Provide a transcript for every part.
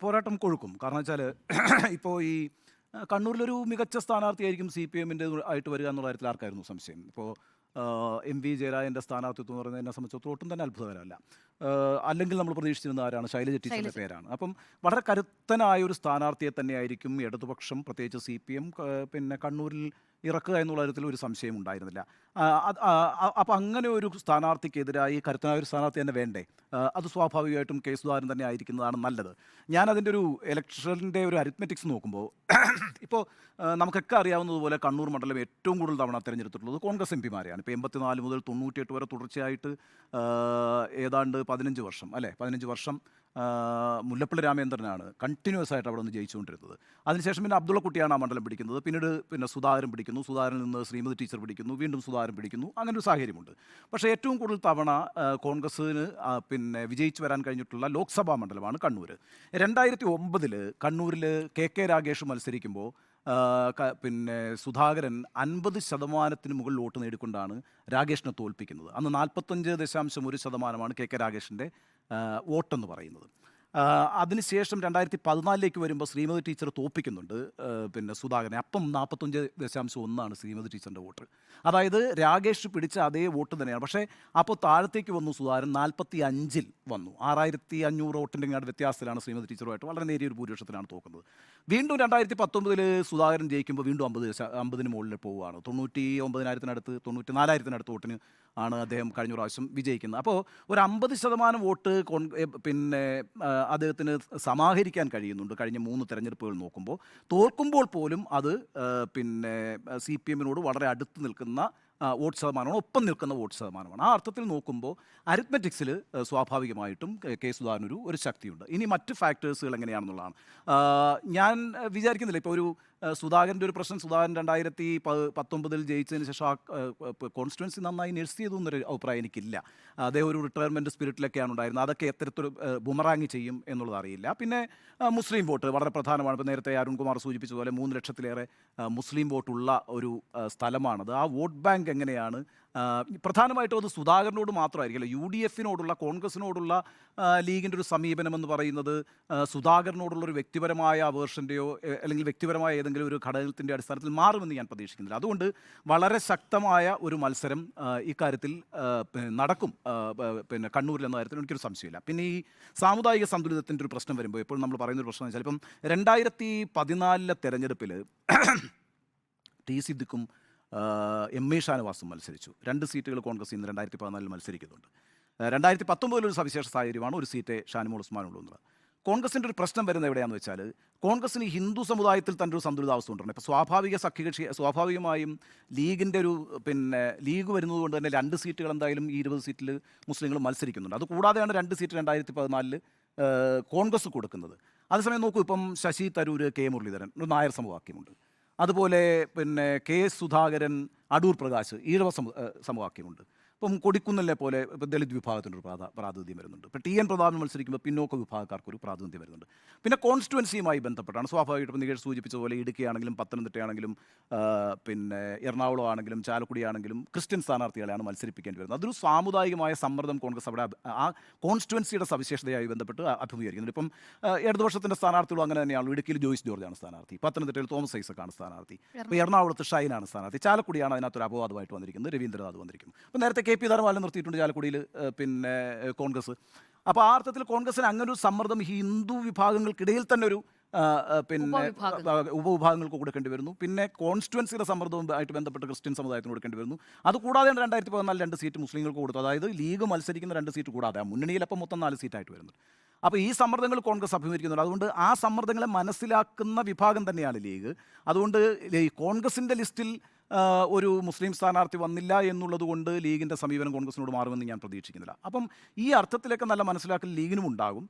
പോരാട്ടം കൊഴുക്കും. കാരണം വെച്ചാൽ ഇപ്പോൾ ഈ കണ്ണൂരിലൊരു മികച്ച സ്ഥാനാർത്ഥിയായിരിക്കും സി പി എമ്മിൻ്റെ ആയിട്ട് വരിക എന്നുള്ള കാര്യത്തിൽ ആർക്കായിരുന്നു സംശയം? ഇപ്പോൾ എം വി ജയരാജൻ്റെ സ്ഥാനാർത്ഥിത്വം എന്ന് പറയുന്നത് എന്നെ സംബന്ധിച്ചിടത്തോളം ഒട്ടും തന്നെ അത്ഭുതകരമല്ല. അല്ലെങ്കിൽ നമ്മൾ പ്രതീക്ഷിച്ചിരുന്ന ആരാണ്? ശൈലജ ടീച്ചറിൻ്റെ പേരാണ്. അപ്പം വളരെ കരുത്തനായ ഒരു സ്ഥാനാർത്ഥിയെ തന്നെയായിരിക്കും ഇടതുപക്ഷം, പ്രത്യേകിച്ച് സി പി എം പിന്നെ കണ്ണൂരിൽ ഇറക്കുക എന്നുള്ള കാര്യത്തിൽ ഒരു സംശയം ഉണ്ടായിരുന്നില്ല. അപ്പം അങ്ങനെ ഒരു സ്ഥാനാർത്ഥിക്കെതിരായി കരുത്തനായ ഒരു സ്ഥാനാർത്ഥി തന്നെ വേണ്ടേ? അത് സ്വാഭാവികമായിട്ടും കെ സുധാകരൻ തന്നെ ആയിരിക്കുന്നതാണ് നല്ലത്. ഞാനതിൻ്റെ ഒരു ഇലക്ഷൻ്റെ ഒരു അരിത്മെറ്റിക്സ് നോക്കുമ്പോൾ ഇപ്പോൾ നമുക്കൊക്കെ അറിയാവുന്നതുപോലെ കണ്ണൂർ മണ്ഡലം ഏറ്റവും കൂടുതൽ തവണ തിരഞ്ഞെടുത്തിട്ടുള്ളത് കോൺഗ്രസ് എം പിമാരെയാണ്. ഇപ്പോൾ 84 മുതൽ 98 വരെ തുടർച്ചയായിട്ട് ഏതാണ്ട് 15 വർഷം അല്ലേ, 15 വർഷം മുല്ലപ്പള്ളി രാമചന്ദ്രനാണ് കണ്ടിന്യൂസ് ആയിട്ട് അവിടെ നിന്ന് ജയിച്ചുകൊണ്ടിരുന്നത്. അതിനുശേഷം പിന്നെ അബ്ദുള്ളക്കുട്ടിയാണ് ആ മണ്ഡലം പിടിക്കുന്നത്. പിന്നെ സുധാകരൻ പിടിക്കുന്നു, സുധാകരനിൽ നിന്ന് ശ്രീമതി ടീച്ചർ പിടിക്കുന്നു, വീണ്ടും സുധാകരൻ പിടിക്കുന്നു. അങ്ങനെ ഒരു സാഹചര്യമുണ്ട്. പക്ഷേ ഏറ്റവും കൂടുതൽ തവണ കോൺഗ്രസ്സിന് പിന്നെ വിജയിച്ചു വരാൻ കഴിഞ്ഞിട്ടുള്ള ലോക്സഭാ മണ്ഡലമാണ് കണ്ണൂർ. 2009 കണ്ണൂരിൽ കെ രാഗേഷ് മത്സരിക്കുമ്പോൾ പിന്നെ സുധാകരൻ 50% മുകളിൽ വോട്ട് നേടിക്കൊണ്ടാണ് രാഗേഷിനെ തോൽപ്പിക്കുന്നത്. അന്ന് 45.1% കെ രാഗേഷിൻ്റെ വോട്ടെന്ന് പറയുന്നത്. അതിനുശേഷം 2014 വരുമ്പോൾ ശ്രീമതി ടീച്ചർ തോൽപ്പിക്കുന്നുണ്ട് പിന്നെ സുധാകരനെ. അപ്പം 45.1 ശ്രീമതി ടീച്ചറിൻ്റെ വോട്ട്. അതായത് രാഗേഷ് പിടിച്ച അതേ വോട്ട് തന്നെയാണ്. പക്ഷേ അപ്പോൾ താഴത്തേക്ക് വന്നു സുധാകരൻ, 45 വന്നു. 6500 വോട്ടിൻ്റെ ഇങ്ങോട്ട് വ്യത്യാസത്തിലാണ് ശ്രീമതി ടീച്ചറുമായിട്ട് വളരെ നേരിയൊരു ഭൂരിപക്ഷത്തിലാണ് തോക്കുന്നത്. വീണ്ടും 2019 സുധാകരൻ ജയിക്കുമ്പോൾ വീണ്ടും 50 മുകളിൽ പോവുകയാണ്. 99,000-അടുത്ത് 94,000-അടുത്ത് വോട്ടിന് ആണ് അദ്ദേഹം കഴിഞ്ഞ പ്രാവശ്യം വിജയിക്കുന്നത്. അപ്പോൾ ഒരു 50% വോട്ട് പിന്നെ അദ്ദേഹത്തിന് സമാഹരിക്കാൻ കഴിയുന്നുണ്ട് കഴിഞ്ഞ 3 തെരഞ്ഞെടുപ്പുകൾ നോക്കുമ്പോൾ. തോൽക്കുമ്പോൾ പോലും അത് പിന്നെ സി പി എമ്മിനോട് വളരെ അടുത്ത് നിൽക്കുന്ന വോട്ട് ശതമാനമാണ്, ഒപ്പം നിൽക്കുന്ന വോട്ട് ശതമാനമാണ്. ആ അർത്ഥത്തിൽ നോക്കുമ്പോൾ അരിത്മെറ്റിക്സിൽ സ്വാഭാവികമായിട്ടും കെ സുധാകരനൊരു ഒരു ശക്തിയുണ്ട്. ഇനി മറ്റ് ഫാക്ടേഴ്സുകൾ എങ്ങനെയാണെന്നുള്ളതാണ് ഞാൻ വിചാരിക്കുന്നില്ല. ഇപ്പോൾ ഒരു സുധാകരൻ്റെ ഒരു പ്രശ്നം, സുധാകരൻ 2019 ജയിച്ചതിന് ശേഷം ആ കോൺസ്റ്റിറ്റ്യുവൻസി നന്നായി നഴ്സ് ചെയ്തു എന്നൊരു അഭിപ്രായം എനിക്കില്ല. അദ്ദേഹം ഒരു റിട്ടയർമെൻറ്റ് സ്പിരിറ്റിലൊക്കെയാണ് ഉണ്ടായിരുന്നത്. അതൊക്കെ എത്തരത്തിൽ ബുമറാങ് ചെയ്യും എന്നുള്ളത് അറിയില്ല. പിന്നെ മുസ്ലിം വോട്ട് വളരെ പ്രധാനമാണ്. ഇപ്പോൾ നേരത്തെ അരുൺകുമാർ സൂചിപ്പിച്ചതുപോലെ 3 ലക്ഷത്തിലേറെ മുസ്ലിം വോട്ടുള്ള ഒരു സ്ഥലമാണത്. ആ വോട്ട് ബാങ്ക് എങ്ങനെയാണ് പ്രധാനമായിട്ടും അത് സുധാകരനോട് മാത്രമായിരിക്കില്ല. യു ഡി എഫിനോടുള്ള, കോൺഗ്രസിനോടുള്ള ലീഗിൻ്റെ ഒരു സമീപനമെന്ന് പറയുന്നത് സുധാകരനോടുള്ളൊരു വ്യക്തിപരമായ അവേർഷൻ്റെയോ അല്ലെങ്കിൽ വ്യക്തിപരമായ ഏതെങ്കിലും ഒരു ഘടകത്തിൻ്റെ അടിസ്ഥാനത്തിൽ മാറുമെന്ന് ഞാൻ പ്രതീക്ഷിക്കുന്നില്ല. അതുകൊണ്ട് വളരെ ശക്തമായ ഒരു മത്സരം ഇക്കാര്യത്തിൽ നടക്കും പിന്നെ കണ്ണൂരിൽ എന്ന കാര്യത്തിൽ എനിക്കൊരു സംശയമില്ല. പിന്നെ ഈ സാമുദായിക സന്തുലിതത്തിൻ്റെ ഒരു പ്രശ്നം വരുമ്പോൾ എപ്പോഴും നമ്മൾ പറയുന്നൊരു പ്രശ്നം എന്ന് വെച്ചാൽ, ഇപ്പം 2014 തെരഞ്ഞെടുപ്പിൽ ടി സിദ്ദിഖും എം എ ഷാനവാസും മത്സരിച്ചു. 2 സീറ്റുകൾ കോൺഗ്രസ് ഇന്ന് 2014 മത്സരിക്കുന്നുണ്ട്. 2019 ഒരു സവിശേഷ സാഹചര്യമാണ്, ഒരു സീറ്റ് ഷാനിമോൾ ഉസ്മാനുള്ളൂ എന്നുള്ളത്. കോൺഗ്രസിൻ്റെ ഒരു പ്രശ്നം വരുന്നത് എവിടെയാണെന്ന് വെച്ചാൽ, കോൺഗ്രസിന് ഹിന്ദു സമുദായത്തിൽ തന്നെ ഒരു സന്തുലിതാവസ്ഥ ഉണ്ടാണ്. ഇപ്പോൾ സ്വാഭാവികമായും ലീഗിൻ്റെ ഒരു പിന്നെ ലീഗ് വരുന്നത് കൊണ്ട് തന്നെ 2 സീറ്റുകൾ എന്തായാലും ഈ 20 സീറ്റിൽ മുസ്ലിങ്ങൾ മത്സരിക്കുന്നുണ്ട്. അതുകൂടാതെയാണ് 2 സീറ്റ് 2014 കോൺഗ്രസ് കൊടുക്കുന്നത്. അതേസമയം നോക്കൂ, ഇപ്പം ശശി തരൂർ, കെ മുരളീധരൻ, ഒരു നായർ സമവാക്യമുണ്ട്. അതുപോലെ പിന്നെ കെ സുധാകരൻ, അടൂർ പ്രകാശ്, ഈഴവ സമവാക്യമുണ്ട്. ഇപ്പം കൊടിക്കുന്നിലെ പോലെ ഇപ്പോൾ ദളിത് വിഭാഗത്തിനൊരു പ്രാതിനിധ്യം വരുന്നുണ്ട്. ഇപ്പോൾ ടി എൻ പ്രതാപൻ മത്സരിക്കുമ്പോൾ പിന്നോക്ക വിഭാഗക്കാർക്കൊരു പ്രാതിനിധ്യം വരുന്നുണ്ട്. പിന്നെ കോൺസ്റ്റിറ്റ്യുവൻസിയുമായി ബന്ധപ്പെട്ടാണ് സ്വാഭാവികമായിട്ടും നികേഷ് സൂചിപ്പിച്ചതുപോലെ ഇടുക്കിയാണെങ്കിലും പത്തനംതിട്ടയാണെങ്കിലും പിന്നെ എറണാകുളം ആണെങ്കിലും ചാലക്കുടി ആണെങ്കിലും ക്രിസ്ത്യൻ സ്ഥാനാർത്ഥികളെയാണ് മത്സരിപ്പിക്കേണ്ടി വരുന്നത്. അതൊരു സാമുദായികമായ സമ്മർദ്ദം കോൺഗ്രസ് അവിടെ ആ കോൺസ്റ്റിറ്റ്യുവൻസിയുടെ സവിശേഷതയായി ബന്ധപ്പെട്ട് അഭിമുഖീകരിക്കുന്നുണ്ട്. ഇപ്പം ഇടതുപക്ഷത്തിൻ്റെ സ്ഥാനാർത്ഥികളും അങ്ങനെ തന്നെയാണ്. ഇടുക്കിയിൽ ജോയിസ് ജോർജാണ് സ്ഥാനാർത്ഥി, പത്തനംതിട്ടയിൽ തോമസ് ഐസക്കാണ് സ്ഥാനാർത്ഥി, ഇപ്പോൾ എറണാകുളത്ത് ഷൈനാണ് സ്ഥാനാർത്ഥി, ചാലക്കുടിയാണ് അതിനകത്തൊരു അപവാദമായിട്ട് വന്നിരിക്കുന്നത്, രവീന്ദ്രനാഥ് വന്നിരിക്കുന്നു. അപ്പോൾ നേരത്തെ കെ പി ധർമാലം നിർത്തിയിട്ടുണ്ട് ചാലക്കുടിയിൽ പിന്നെ കോൺഗ്രസ്. അപ്പോൾ ആ അർത്ഥത്തിൽ കോൺഗ്രസിന് അങ്ങനൊരു സമ്മർദ്ദം ഹിന്ദു വിഭാഗങ്ങൾക്കിടയിൽ തന്നെ ഒരു പിന്നെ ഉപവിഭാഗങ്ങൾക്ക് കൊടുക്കേണ്ടി വരുന്നു. പിന്നെ കോൺസ്റ്റിറ്റ്യുവൻസിയുടെ സമ്മർദ്ദവുമായിട്ട് ബന്ധപ്പെട്ട് ക്രിസ്ത്യൻ സമുദായത്തിന് കൊടുക്കേണ്ടി വരുന്നു. അതുകൂടാതെയാണ് 2014 2 സീറ്റ് മുസ്ലിങ്ങൾക്ക് കൊടുത്തു. അതായത് ലീഗ് മത്സരിക്കുന്ന 2 സീറ്റ് കൂടാതെ മുന്നണിയിലപ്പം മൊത്തം 4 സീറ്റായിട്ട് വരുന്നുണ്ട്. അപ്പോൾ ഈ സമ്മർദ്ദങ്ങൾ കോൺഗ്രസ് അഭിമുഖീകരിക്കുന്നുണ്ട്. അതുകൊണ്ട് ആ സമ്മർദ്ദങ്ങളെ മനസ്സിലാക്കുന്ന വിഭാഗം തന്നെയാണ് ലീഗ്. അതുകൊണ്ട് ഈ കോൺഗ്രസിൻ്റെ ലിസ്റ്റിൽ ഒരു മുസ്ലിം സ്ഥാനാർത്ഥി വന്നില്ല എന്നുള്ളത് കൊണ്ട് ലീഗിൻ്റെ സമീപനം കോൺഗ്രസിനോട് മാറുമെന്ന് ഞാൻ പ്രതീക്ഷിക്കുന്നില്ല. അപ്പം ഈ അർത്ഥത്തിലൊക്കെ നല്ല മനസ്സിലാക്കൽ ലീഗിനും ഉണ്ടാകും.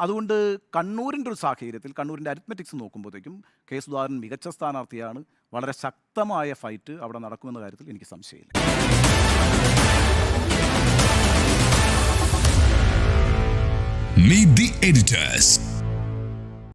അതുകൊണ്ട് കണ്ണൂരിൻ്റെ ഒരു സാഹചര്യത്തിൽ, കണ്ണൂരിൻ്റെ അരിത്മെറ്റിക്സ് നോക്കുമ്പോഴത്തേക്കും കെ സുധാകരൻ മികച്ച സ്ഥാനാർത്ഥിയാണ്. വളരെ ശക്തമായ ഫൈറ്റ് അവിടെ നടക്കുമെന്ന കാര്യത്തിൽ എനിക്ക് സംശയമില്ല. Meet the editors.